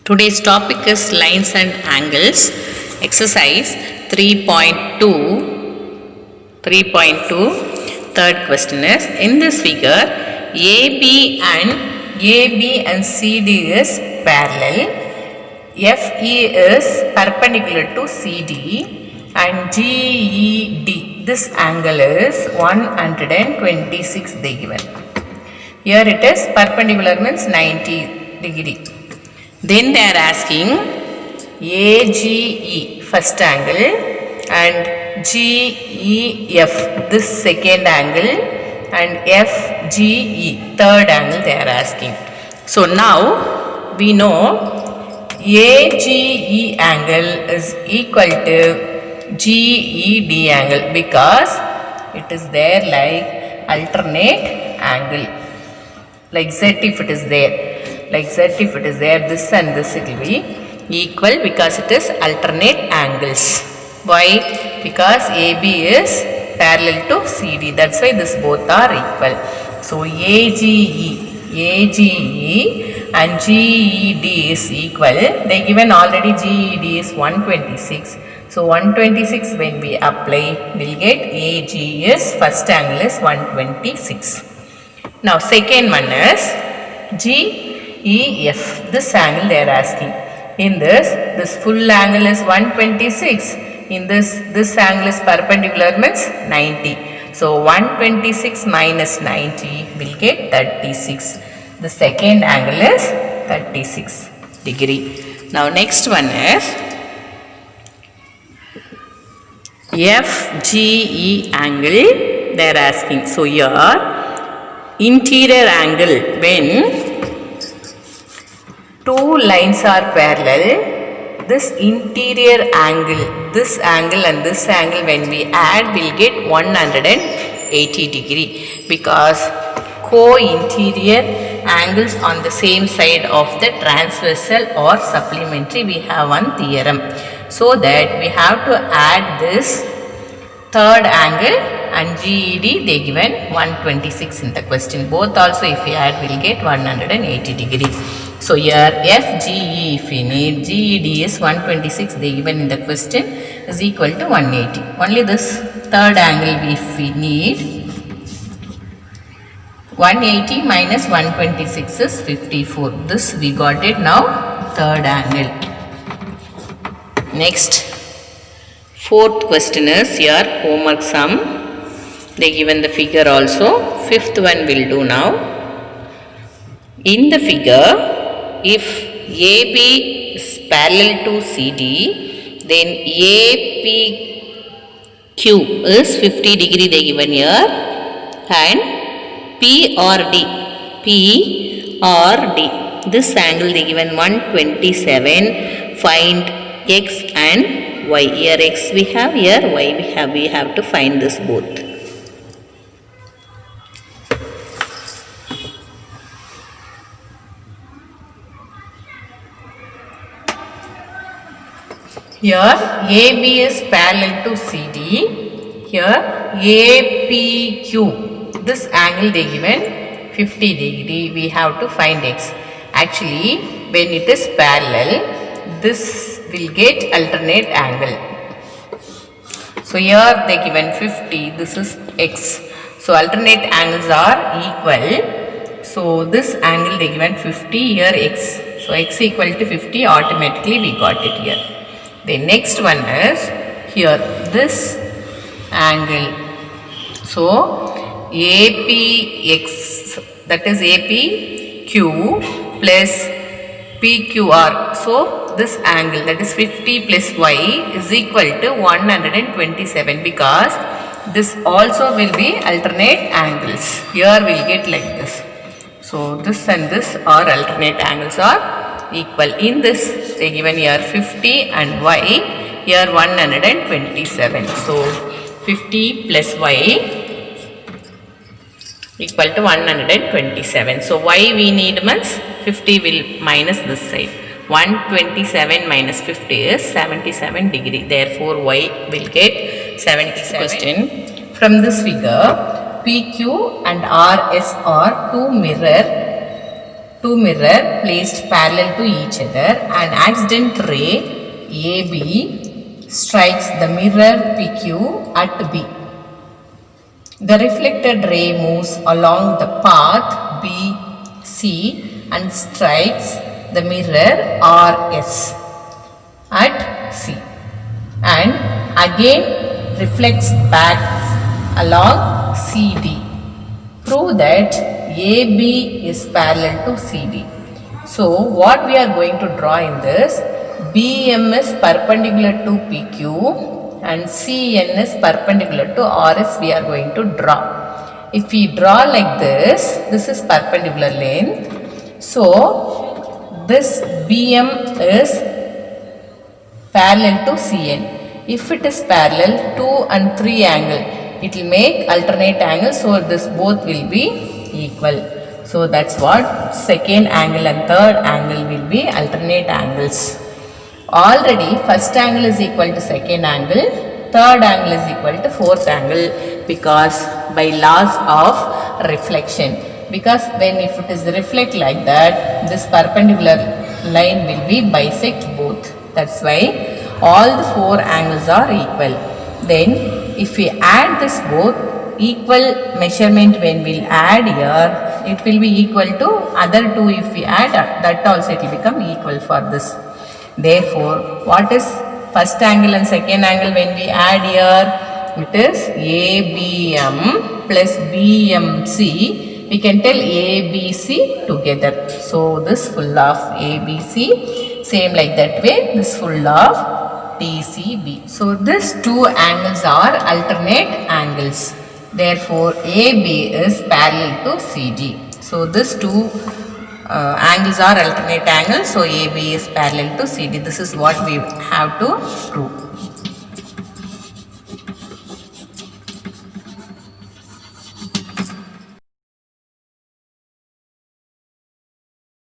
Today's topic is lines and angles. Exercise 3.2. Third question is, in this figure, AB and CD is parallel. FE is perpendicular to CD and GED, this angle is 126 they given. Here it is perpendicular means 90 degree. Then they are asking AGE first angle and GEF this second angle and FGE third angle they are asking. So now we know AGE angle is equal to GED angle because it is there like alternate angle. Like Z if it is there. Like Z if it is there, this and this it will be equal because it is alternate angles. Why? Because AB is parallel to CD. That's why this both are equal. So AGE and GED is equal. They given already GED is 126. So 126 when we apply, we'll get AG is first angle is 126. Now second one is GEF. This angle they are asking. In this full angle is 126. In this angle is perpendicular means 90. So 126 minus 90 will get 36. The second angle is 36 degree. Now next one is FGE angle they are asking. So here interior angle when two lines are parallel, this interior angle, this angle and this angle when we add will get 180 degree because co-interior angles on the same side of the transversal or supplementary we have one theorem. So that we have to add this third angle and GED they given 126 in the question. Both also if we add will get 180 degree. So here FGE if we need, GED is 126 they given in the question is equal to 180. Only this third angle if we need, 180 minus 126 is 54. This we got it now, third angle. Next, fourth question is your homework sum. They given the figure also. Fifth one will do now. In the figure, if AB is parallel to CD, then APQ is 50 degree they given here and PRD, this angle they given 127. Find X and Y. Here X we have, here Y we have. We have to find this both. Here AB is parallel to CD. Here APQ. This angle they given 50 degree. We have to find X. Actually, when it is parallel, this will get alternate angle. So here they given 50. This is X. So alternate angles are equal. So this angle they given 50. Here X. So X equal to 50. Automatically we got it here. The next one is here this angle. So APX, that is APQ plus PQR. So this angle, that is 50 plus Y is equal to 127 because this also will be alternate angles. Here we will get like this. So this and this are alternate angles are equal. In this they given here 50 and Y, here 127. So 50 plus Y equal to 127. So Y we need means 50 will minus this side. 127 minus 50 is 77 degree. Therefore Y will get 77. Question. From this figure, PQ and RS are two two mirror placed parallel to each other. An accident ray AB strikes the mirror PQ at B. The reflected ray moves along the path BC and strikes the mirror RS at C and again reflects back along CD. Prove that AB is parallel to CD. So what we are going to draw in this, BM is perpendicular to PQ and CN is perpendicular to RS we are going to draw. If we draw like this is perpendicular length. So this BM is parallel to CN. If it is parallel, 2 and 3 angle, it will make alternate angle, so this both will be equal. So that's what second angle and third angle will be alternate angles. Already first angle is equal to second angle, third angle is equal to fourth angle because by laws of reflection. Because when if it is reflect like that, this perpendicular line will be bisect both. That's why all the four angles are equal. Then if we add this both, equal measurement when we'll add here, it will be equal to other two. If we add that also, it will become equal for this. Therefore, what is first angle and second angle when we add here? It is ABM plus BMC. We can tell ABC together. So this full of ABC, same like that way, this full of TCB. So these two angles are alternate angles. Therefore, AB is parallel to CD. So these two angles are alternate angles. So AB is parallel to CD. This is what we have to prove.